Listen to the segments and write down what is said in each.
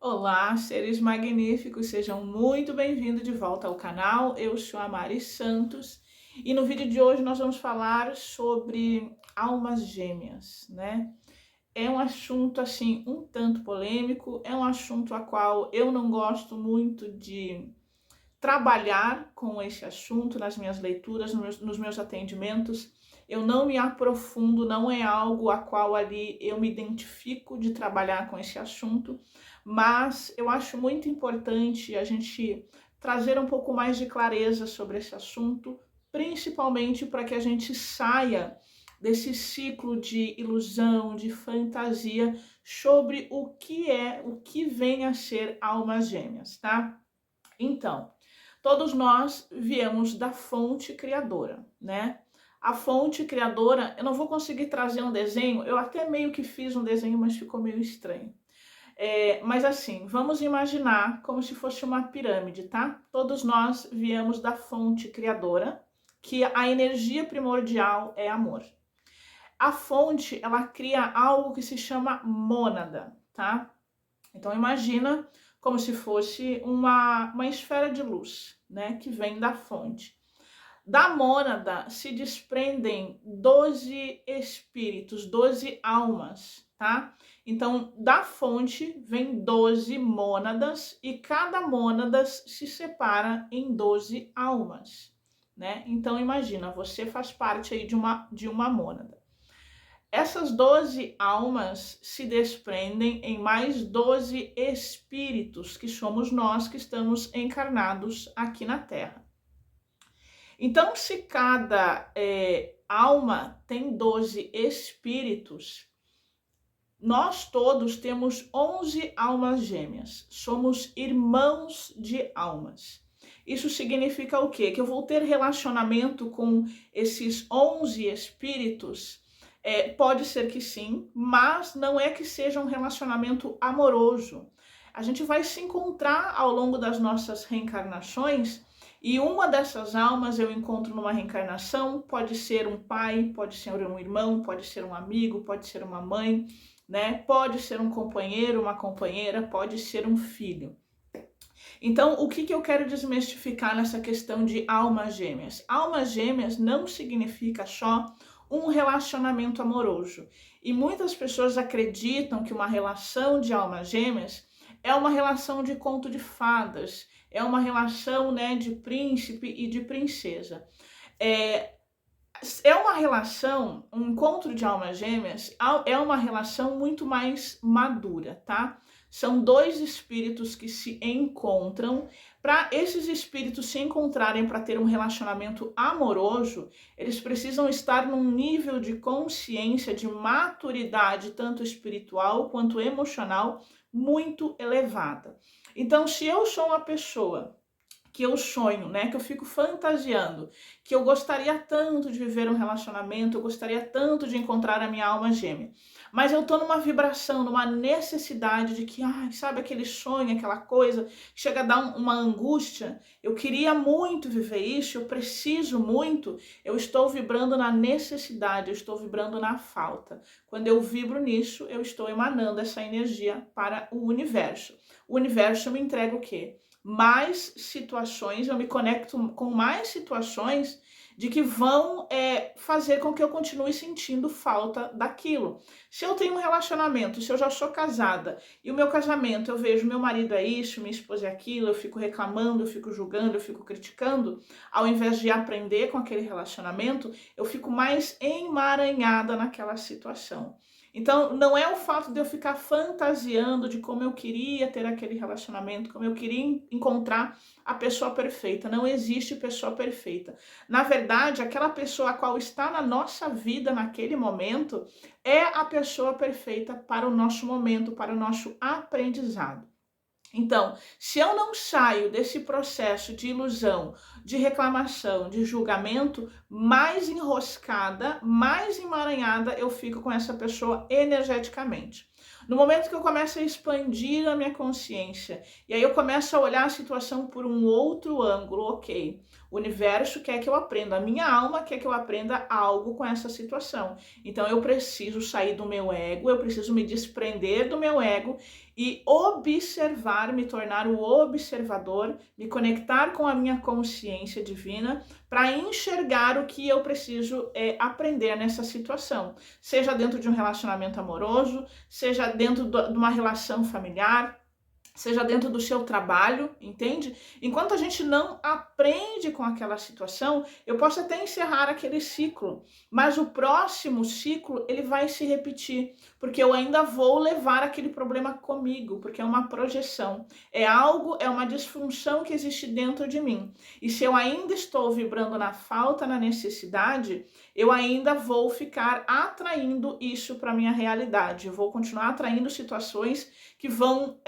Olá, seres magníficos, sejam muito bem-vindos de volta ao canal. Eu sou a Mari Santos e no vídeo de hoje nós vamos falar sobre almas gêmeas, né? É um assunto assim um tanto polêmico, é um assunto a qual eu não gosto muito de trabalhar com esse assunto nas minhas leituras, nos meus atendimentos. Eu não me aprofundo, não é algo a qual ali eu me identifico de trabalhar com esse assunto, mas eu acho muito importante a gente trazer um pouco mais de clareza sobre esse assunto, principalmente para que a gente saia desse ciclo de ilusão, de fantasia sobre o que vem a ser almas gêmeas, tá? Então, todos nós viemos da fonte criadora, né? A fonte criadora, eu não vou conseguir trazer um desenho, eu até meio que fiz um desenho, mas ficou meio estranho. Mas assim, vamos imaginar como se fosse uma pirâmide, tá? Todos nós viemos da fonte criadora, que a energia primordial é amor. A fonte, ela cria algo que se chama mônada, tá? Então imagina como se fosse uma esfera de luz, né, que vem da fonte. Da mônada se desprendem 12 espíritos, 12 almas, tá? Então, da fonte vem 12 mônadas e cada mônada se separa em 12 almas, né? Então, imagina, você faz parte aí de uma mônada. Essas 12 almas se desprendem em mais 12 espíritos, que somos nós que estamos encarnados aqui na Terra. Então, se cada alma tem 12 espíritos, nós todos temos 11 almas gêmeas. Somos irmãos de almas. Isso significa o quê? Que eu vou ter relacionamento com esses 11 espíritos. Pode ser que sim, mas não é que seja um relacionamento amoroso. A gente vai se encontrar ao longo das nossas reencarnações e uma dessas almas eu encontro numa reencarnação, pode ser um pai, pode ser um irmão, pode ser um amigo, pode ser uma mãe, né? Pode ser um companheiro, uma companheira, pode ser um filho. Então, o que eu quero desmistificar nessa questão de almas gêmeas? Almas gêmeas não significa só um relacionamento amoroso. E muitas pessoas acreditam que uma relação de almas gêmeas é uma relação de conto de fadas, é uma relação, né, de príncipe e de princesa. É uma relação, um encontro de almas gêmeas é uma relação muito mais madura, tá? São dois espíritos que se encontram. Para esses espíritos se encontrarem para ter um relacionamento amoroso, eles precisam estar num nível de consciência, de maturidade, tanto espiritual quanto emocional, muito elevada. Então, se eu sou uma pessoa que eu sonho, né, que eu fico fantasiando, que eu gostaria tanto de viver um relacionamento, eu gostaria tanto de encontrar a minha alma gêmea, mas eu tô numa vibração, numa necessidade de que, sabe aquele sonho, aquela coisa, chega a dar uma angústia, eu queria muito viver isso, eu preciso muito, eu estou vibrando na necessidade, eu estou vibrando na falta. Quando eu vibro nisso, eu estou emanando essa energia para o universo. O universo me entrega o quê? Mais situações, eu me conecto com mais situações de que vão fazer com que eu continue sentindo falta daquilo. Se eu tenho um relacionamento, se eu já sou casada e o meu casamento, eu vejo meu marido é isso, minha esposa é aquilo, eu fico reclamando, eu fico julgando, eu fico criticando, ao invés de aprender com aquele relacionamento, eu fico mais emaranhada naquela situação. Então, não é o fato de eu ficar fantasiando de como eu queria ter aquele relacionamento, como eu queria encontrar a pessoa perfeita. Não existe pessoa perfeita. Na verdade, aquela pessoa a qual está na nossa vida naquele momento é a pessoa perfeita para o nosso momento, para o nosso aprendizado. Então, se eu não saio desse processo de ilusão, de reclamação, de julgamento, mais enroscada, mais emaranhada eu fico com essa pessoa energeticamente. No momento que eu começo a expandir a minha consciência, e aí eu começo a olhar a situação por um outro ângulo, ok, O universo quer que eu aprenda, a minha alma quer que eu aprenda algo com essa situação. Então eu preciso sair do meu ego, eu preciso me desprender do meu ego e observar, me tornar o observador, me conectar com a minha consciência divina para enxergar o que eu preciso aprender nessa situação. Seja dentro de um relacionamento amoroso, seja dentro de uma relação familiar, seja dentro do seu trabalho, entende? Enquanto a gente não aprende com aquela situação, eu posso até encerrar aquele ciclo, mas o próximo ciclo ele vai se repetir, porque eu ainda vou levar aquele problema comigo, porque é uma projeção, é algo, é uma disfunção que existe dentro de mim. E se eu ainda estou vibrando na falta, na necessidade, eu ainda vou ficar atraindo isso para minha realidade. Eu vou continuar atraindo situações que vão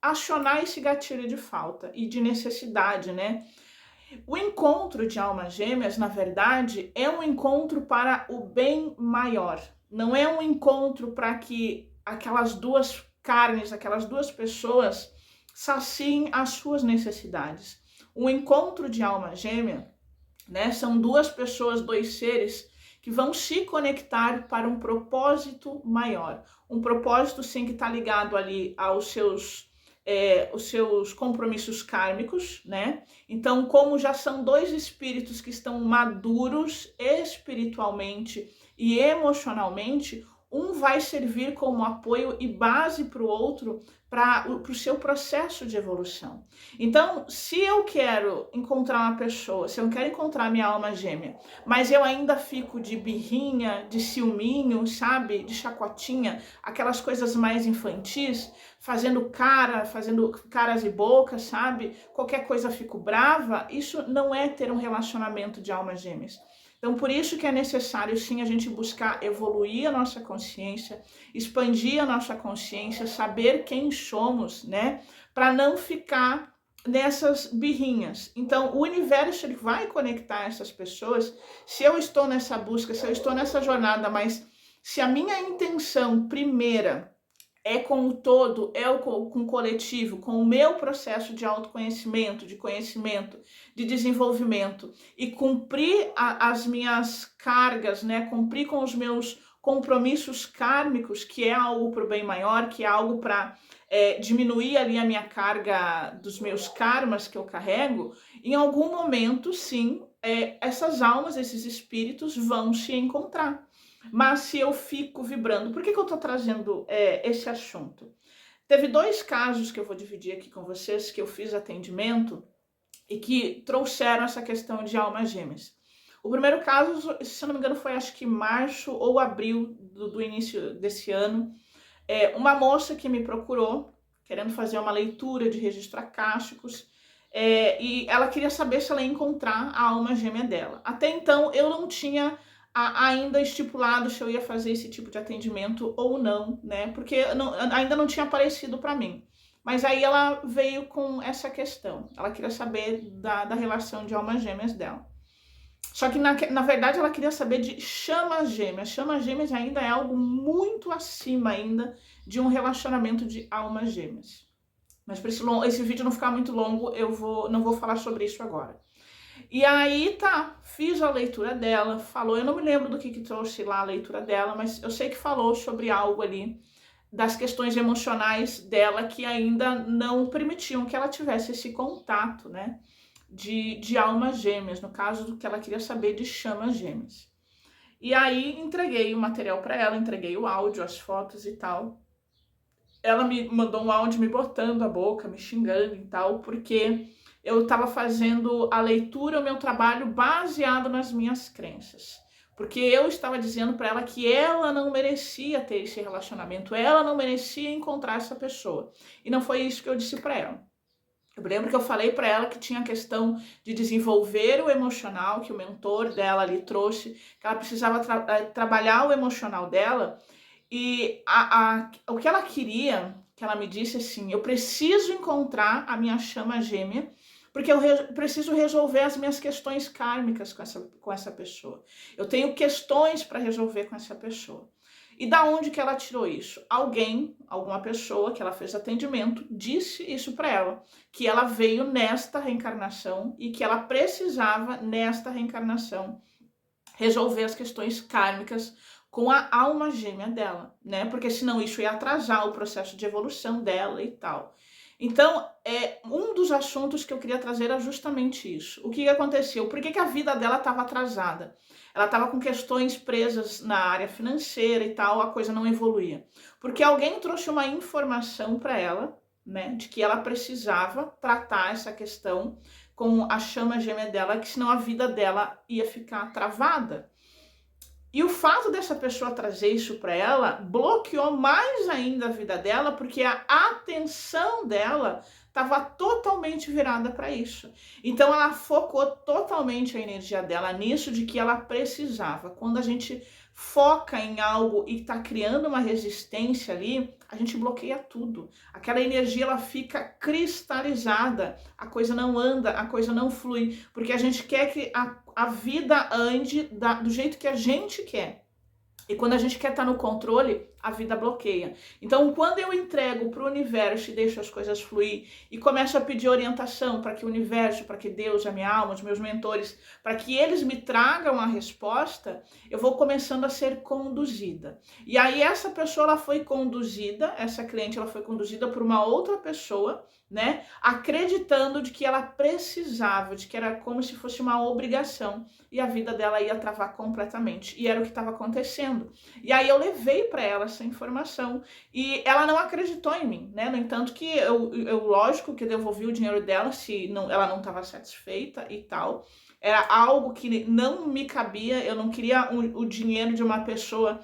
acionar esse gatilho de falta e de necessidade, né? O encontro de almas gêmeas, na verdade, é um encontro para o bem maior. Não é um encontro para que aquelas duas carnes, aquelas duas pessoas saciem as suas necessidades. O encontro de alma gêmea, né, são duas pessoas, dois seres que vão se conectar para um propósito maior. Um propósito, sim, que está ligado ali aos os seus compromissos kármicos, né? Então, como já são dois espíritos que estão maduros espiritualmente e emocionalmente, um vai servir como apoio e base para o outro, para o seu processo de evolução. Então, se eu quero encontrar uma pessoa, se eu quero encontrar minha alma gêmea, mas eu ainda fico de birrinha, de ciúminho, sabe? De chacotinha, aquelas coisas mais infantis, fazendo caras e bocas, sabe? Qualquer coisa fico brava, isso não é ter um relacionamento de almas gêmeas. Então, por isso que é necessário, sim, a gente buscar evoluir a nossa consciência, expandir a nossa consciência, saber quem somos, né? Para não ficar nessas birrinhas. Então, o universo ele vai conectar essas pessoas. Se eu estou nessa busca, se eu estou nessa jornada, mas se a minha intenção primeira é com o todo, com o coletivo, com o meu processo de autoconhecimento, de conhecimento, de desenvolvimento e cumprir as minhas cargas, né? Cumprir com os meus compromissos kármicos, que é algo para o bem maior, que é algo para diminuir ali a minha carga dos meus karmas que eu carrego, em algum momento, sim, essas almas, esses espíritos vão se encontrar. Mas se eu fico vibrando, por que eu estou trazendo esse assunto? Teve dois casos que eu vou dividir aqui com vocês, que eu fiz atendimento e que trouxeram essa questão de almas gêmeas. O primeiro caso, se eu não me engano, foi acho que março ou abril do início desse ano. Uma moça que me procurou, querendo fazer uma leitura de registros akáshicos, e ela queria saber se ela ia encontrar a alma gêmea dela. Até então, eu não tinha ainda estipulado se eu ia fazer esse tipo de atendimento ou não, né? Porque ainda não tinha aparecido para mim. Mas aí ela veio com essa questão. Ela queria saber da relação de almas gêmeas dela. Só que, na verdade, ela queria saber de chamas gêmeas. Chamas gêmeas ainda é algo muito acima ainda de um relacionamento de almas gêmeas. Mas para esse vídeo não ficar muito longo, não vou falar sobre isso agora. E aí, fiz a leitura dela, falou, eu não me lembro do que trouxe lá a leitura dela, mas eu sei que falou sobre algo ali, das questões emocionais dela que ainda não permitiam que ela tivesse esse contato, né, de almas gêmeas, no caso do que ela queria saber de chamas gêmeas. E aí, entreguei o material para ela, entreguei o áudio, as fotos e tal. Ela me mandou um áudio me botando a boca, me xingando e tal, porque eu estava fazendo a leitura, o meu trabalho baseado nas minhas crenças. Porque eu estava dizendo para ela que ela não merecia ter esse relacionamento, ela não merecia encontrar essa pessoa. E não foi isso que eu disse para ela. Eu lembro que eu falei para ela que tinha a questão de desenvolver o emocional, que o mentor dela ali trouxe, que ela precisava trabalhar o emocional dela. E o que ela queria, que ela me disse assim, eu preciso encontrar a minha chama gêmea, porque eu preciso resolver as minhas questões kármicas com essa pessoa. Eu tenho questões para resolver com essa pessoa. E da onde que ela tirou isso? Alguém, alguma pessoa que ela fez atendimento, disse isso para ela, que ela veio nesta reencarnação e que ela precisava, nesta reencarnação, resolver as questões kármicas com a alma gêmea dela, né? Porque senão isso ia atrasar o processo de evolução dela e tal. Então, um dos assuntos que eu queria trazer era justamente isso. O que aconteceu? Por que a vida dela estava atrasada? Ela estava com questões presas na área financeira e tal, a coisa não evoluía. Porque alguém trouxe uma informação para ela, né, de que ela precisava tratar essa questão com a chama gêmea dela, que senão a vida dela ia ficar travada. E o fato dessa pessoa trazer isso para ela bloqueou mais ainda a vida dela, porque a atenção dela estava totalmente virada para isso. Então ela focou totalmente a energia dela nisso, de que ela precisava. Quando a gente foca em algo e está criando uma resistência ali, a gente bloqueia tudo. Aquela energia ela fica cristalizada, a coisa não anda, a coisa não flui, porque a gente quer que a vida ande do jeito que a gente quer. E quando a gente quer estar no controle, a vida bloqueia. Então, quando eu entrego para o universo e deixo as coisas fluir e começo a pedir orientação para que o universo, para que Deus, a minha alma, os meus mentores, para que eles me tragam a resposta, eu vou começando a ser conduzida. E aí essa pessoa ela foi conduzida, essa cliente ela foi conduzida por uma outra pessoa, né, acreditando de que ela precisava, de que era como se fosse uma obrigação, e a vida dela ia travar completamente. E era o que estava acontecendo. E aí eu levei para ela essa informação e ela não acreditou em mim, né? No entanto que eu lógico que devolvi o dinheiro dela se não, ela não estava satisfeita e tal. Era algo que não me cabia, eu não queria o dinheiro de uma pessoa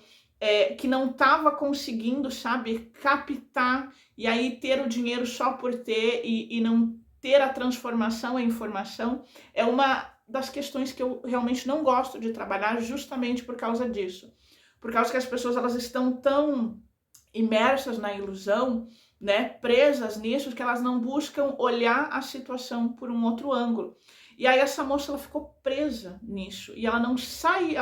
que não estava conseguindo, sabe, captar e aí ter o dinheiro só por ter e não ter a transformação, a informação. É uma das questões que eu realmente não gosto de trabalhar, justamente por causa disso. Por causa que as pessoas elas estão tão imersas na ilusão, né, presas nisso, que elas não buscam olhar a situação por um outro ângulo. E aí essa moça ela ficou presa nisso e ela não sai,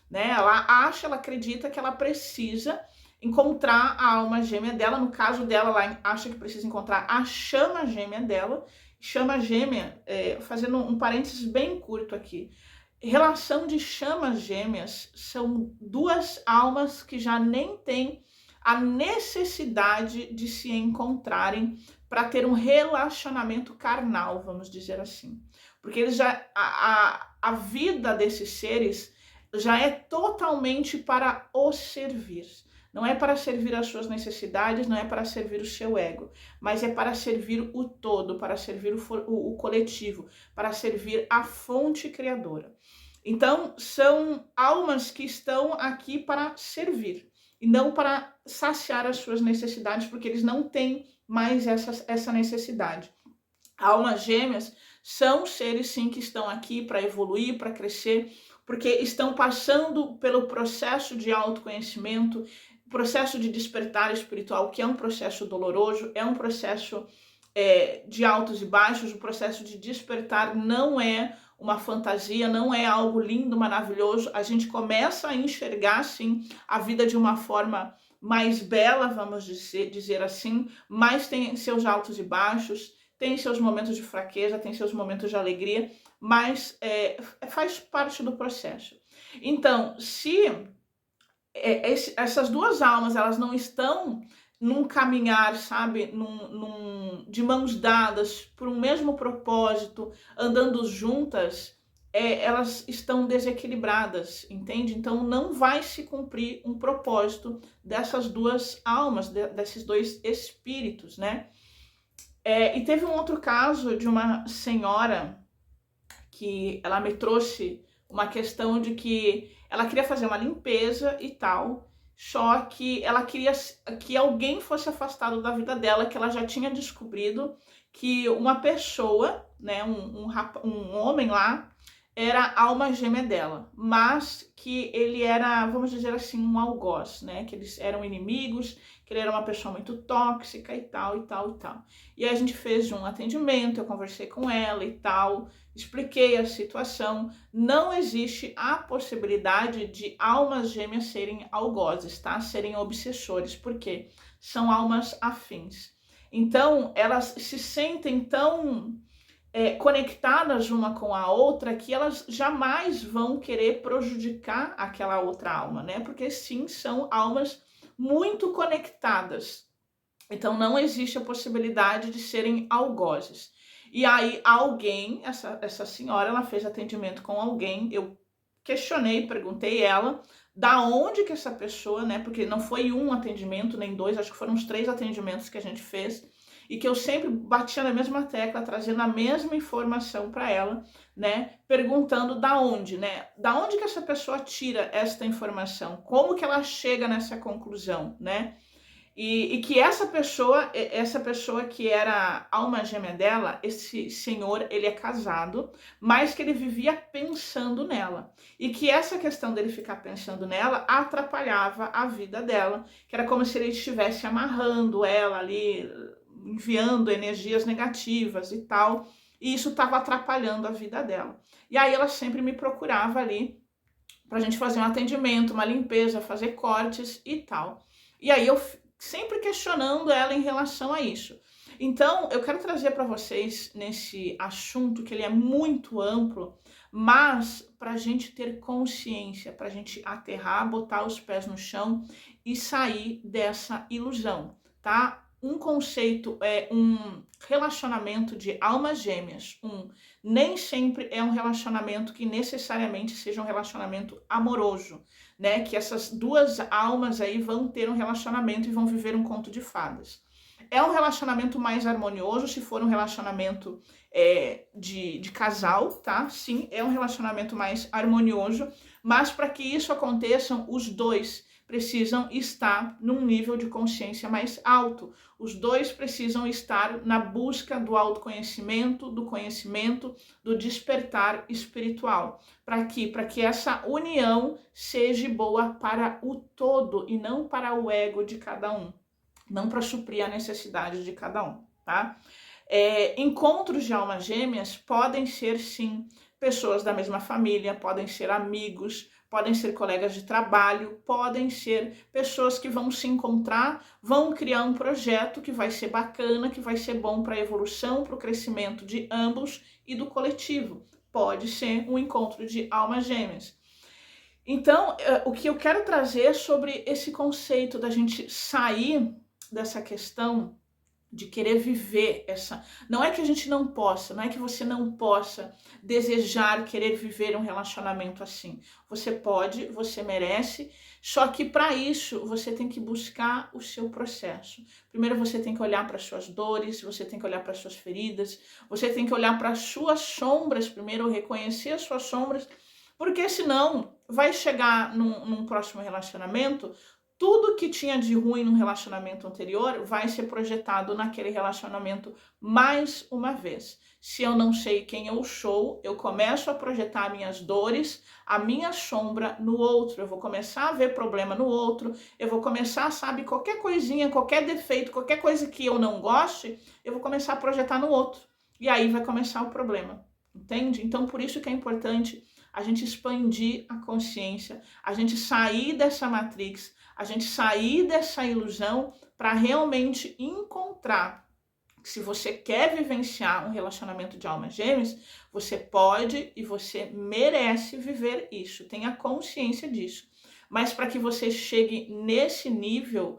né? Ela acha, ela acredita que ela precisa encontrar a alma gêmea dela. No caso dela, ela acha que precisa encontrar a chama gêmea dela. Chama gêmea, fazendo um parênteses bem curto aqui, relação de chamas gêmeas são duas almas que já nem têm a necessidade de se encontrarem para ter um relacionamento carnal, vamos dizer assim. Porque eles já a vida desses seres já é totalmente para o servir. Não é para servir as suas necessidades, não é para servir o seu ego, mas é para servir o todo, para servir o coletivo, para servir a fonte criadora. Então, são almas que estão aqui para servir e não para saciar as suas necessidades, porque eles não têm mais essa necessidade. Almas gêmeas são seres, sim, que estão aqui para evoluir, para crescer, porque estão passando pelo processo de autoconhecimento, processo de despertar espiritual, que é um processo doloroso, é um processo de altos e baixos. O processo de despertar não é uma fantasia, não é algo lindo, maravilhoso. A gente começa a enxergar, sim, a vida de uma forma mais bela, vamos dizer assim, mas tem seus altos e baixos, tem seus momentos de fraqueza, tem seus momentos de alegria, mas faz parte do processo. Então, se essas duas almas elas não estão num caminhar, sabe, de mãos dadas por um mesmo propósito, andando juntas, elas estão desequilibradas, entende? Então não vai se cumprir um propósito dessas duas almas, desses dois espíritos, né? E teve um outro caso de uma senhora que ela me trouxe uma questão de que ela queria fazer uma limpeza e tal, só que ela queria que alguém fosse afastado da vida dela, que ela já tinha descobrido que uma pessoa, né, um homem lá, era a alma gêmea dela, mas que ele era, vamos dizer assim, um algoz, né, que eles eram inimigos, que que ele era uma pessoa muito tóxica e tal, e tal, e tal. E aí a gente fez um atendimento, eu conversei com ela e tal, expliquei a situação. Não existe a possibilidade de almas gêmeas serem algozes, tá? Serem obsessores, porque são almas afins. Então, elas se sentem tão conectadas uma com a outra que elas jamais vão querer prejudicar aquela outra alma, né? Porque sim, são almas muito conectadas. Então não existe a possibilidade de serem algozes. E aí alguém, essa senhora, ela fez atendimento com alguém, eu questionei, perguntei ela da onde que essa pessoa, né? Porque não foi um atendimento, nem dois, acho que foram uns 3 atendimentos que a gente fez e que eu sempre batia na mesma tecla, trazendo a mesma informação para ela, né? Perguntando da onde, né? Da onde que essa pessoa tira esta informação? Como que ela chega nessa conclusão, né? E que essa pessoa que era a alma gêmea dela, esse senhor, ele é casado, mas que ele vivia pensando nela. E que essa questão dele ficar pensando nela atrapalhava a vida dela, que era como se ele estivesse amarrando ela ali, enviando energias negativas e tal, e isso estava atrapalhando a vida dela. E aí ela sempre me procurava ali pra gente fazer um atendimento, uma limpeza, fazer cortes e tal. E aí eu sempre questionando ela em relação a isso. Então, eu quero trazer para vocês nesse assunto que ele é muito amplo, mas para a gente ter consciência, para a gente aterrar, botar os pés no chão e sair dessa ilusão, tá? Um conceito é um relacionamento de almas gêmeas. Nem sempre é um relacionamento que necessariamente seja um relacionamento amoroso, né? Que essas duas almas aí vão ter um relacionamento e vão viver um conto de fadas. É um relacionamento mais harmonioso se for um relacionamento de casal, tá? Sim, é um relacionamento mais harmonioso, mas para que isso aconteça, os dois precisam estar num nível de consciência mais alto. Os dois precisam estar na busca do autoconhecimento, do conhecimento, do despertar espiritual. Para quê? Para que essa união seja boa para o todo e não para o ego de cada um. Não para suprir a necessidade de cada um, tá? Encontros de almas gêmeas podem ser, sim, pessoas da mesma família, podem ser amigos, podem ser colegas de trabalho, podem ser pessoas que vão se encontrar, vão criar um projeto que vai ser bacana, que vai ser bom para a evolução, para o crescimento de ambos e do coletivo. Pode ser um encontro de almas gêmeas. Então, o que eu quero trazer sobre esse conceito da gente sair dessa questão de querer viver essa... Não é que a gente não possa, não é que você não possa desejar, querer viver um relacionamento assim. Você pode, você merece, só que para isso você tem que buscar o seu processo. Primeiro você tem que olhar para as suas dores, você tem que olhar para as suas feridas, você tem que olhar para as suas sombras primeiro, reconhecer as suas sombras, porque senão vai chegar num próximo relacionamento, tudo que tinha de ruim no relacionamento anterior vai ser projetado naquele relacionamento mais uma vez. Se eu não sei quem eu sou, eu começo a projetar minhas dores, a minha sombra no outro. Eu vou começar a ver problema no outro, eu vou começar, sabe, qualquer coisinha, qualquer defeito, qualquer coisa que eu não goste, eu vou começar a projetar no outro. E aí vai começar o problema, entende? Então, por isso que é importante a gente expandir a consciência, a gente sair dessa matrix, a gente sair dessa ilusão para realmente encontrar que se você quer vivenciar um relacionamento de almas gêmeas, você pode e você merece viver isso, tenha consciência disso. Mas para que você chegue nesse nível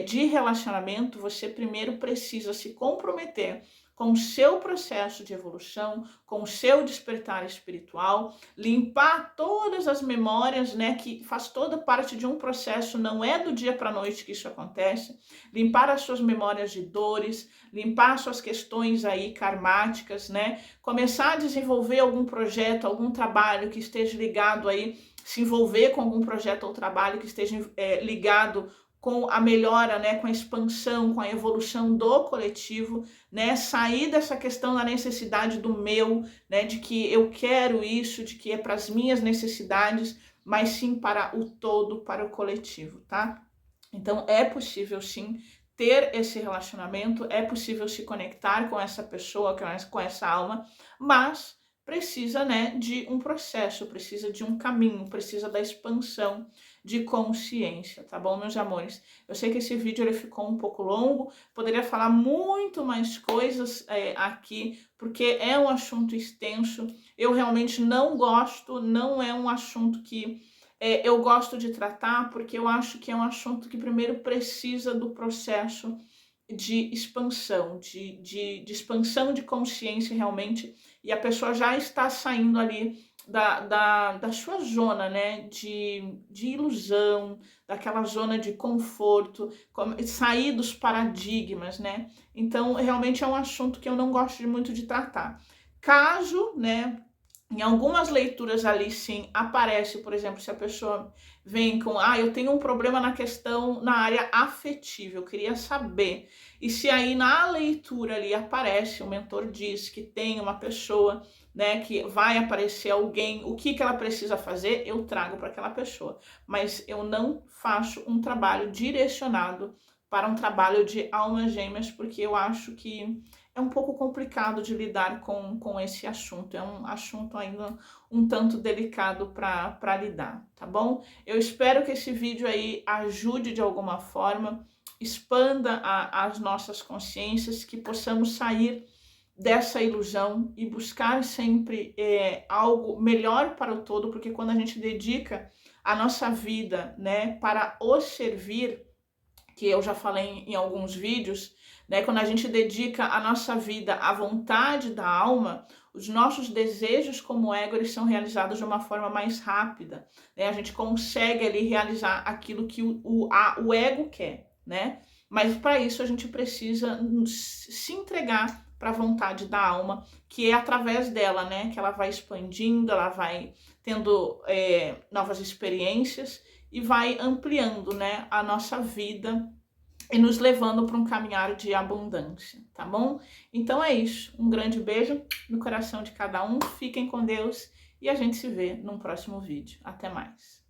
de relacionamento, você primeiro precisa se comprometer com o seu processo de evolução, com o seu despertar espiritual, limpar todas as memórias, né, que faz toda parte de um processo, não é do dia para a noite que isso acontece, limpar as suas memórias de dores, limpar suas questões aí karmáticas, né, começar a desenvolver algum projeto, algum trabalho que esteja ligado aí, se envolver com algum projeto ou trabalho que esteja ligado com a melhora, né, com a expansão, com a evolução do coletivo, né, sair dessa questão da necessidade do meu, né, de que eu quero isso, de que é para as minhas necessidades, mas sim para o todo, para o coletivo, tá? Então é possível sim ter esse relacionamento, é possível se conectar com essa pessoa, com essa alma, mas precisa, né, de um processo, precisa de um caminho, precisa da expansão de consciência, tá bom, meus amores? Eu sei que esse vídeo ele ficou um pouco longo, poderia falar muito mais coisas aqui, porque é um assunto extenso, eu realmente não gosto, não é um assunto que eu gosto de tratar, porque eu acho que é um assunto que primeiro precisa do processo de expansão, de expansão de consciência realmente, e a pessoa já está saindo ali da sua zona, né, de ilusão, daquela zona de conforto, sair dos paradigmas, né, então realmente é um assunto que eu não gosto muito de tratar. Caso, né, em algumas leituras ali sim aparece, por exemplo, se a pessoa vem com, eu tenho um problema na questão, na área afetiva, eu queria saber. E se aí na leitura ali aparece, o mentor diz que tem uma pessoa, né, que vai aparecer alguém, o que ela precisa fazer, eu trago para aquela pessoa. Mas eu não faço um trabalho direcionado para um trabalho de almas gêmeas, porque eu acho que é um pouco complicado de lidar com esse assunto. É um assunto ainda um tanto delicado para lidar, tá bom? Eu espero que esse vídeo aí ajude de alguma forma, expanda as nossas consciências, que possamos sair dessa ilusão e buscar sempre algo melhor para o todo, porque quando a gente dedica a nossa vida, né, para o servir, que eu já falei em alguns vídeos, né? Quando a gente dedica a nossa vida à vontade da alma, os nossos desejos como ego, eles são realizados de uma forma mais rápida, né? A gente consegue ali realizar aquilo que o ego quer, né? Mas para isso a gente precisa se entregar para a vontade da alma, que é através dela, né? Que ela vai expandindo, ela vai tendo novas experiências e vai ampliando, né, a nossa vida e nos levando para um caminhar de abundância, tá bom? Então é isso. Um grande beijo no coração de cada um. Fiquem com Deus e a gente se vê num próximo vídeo. Até mais.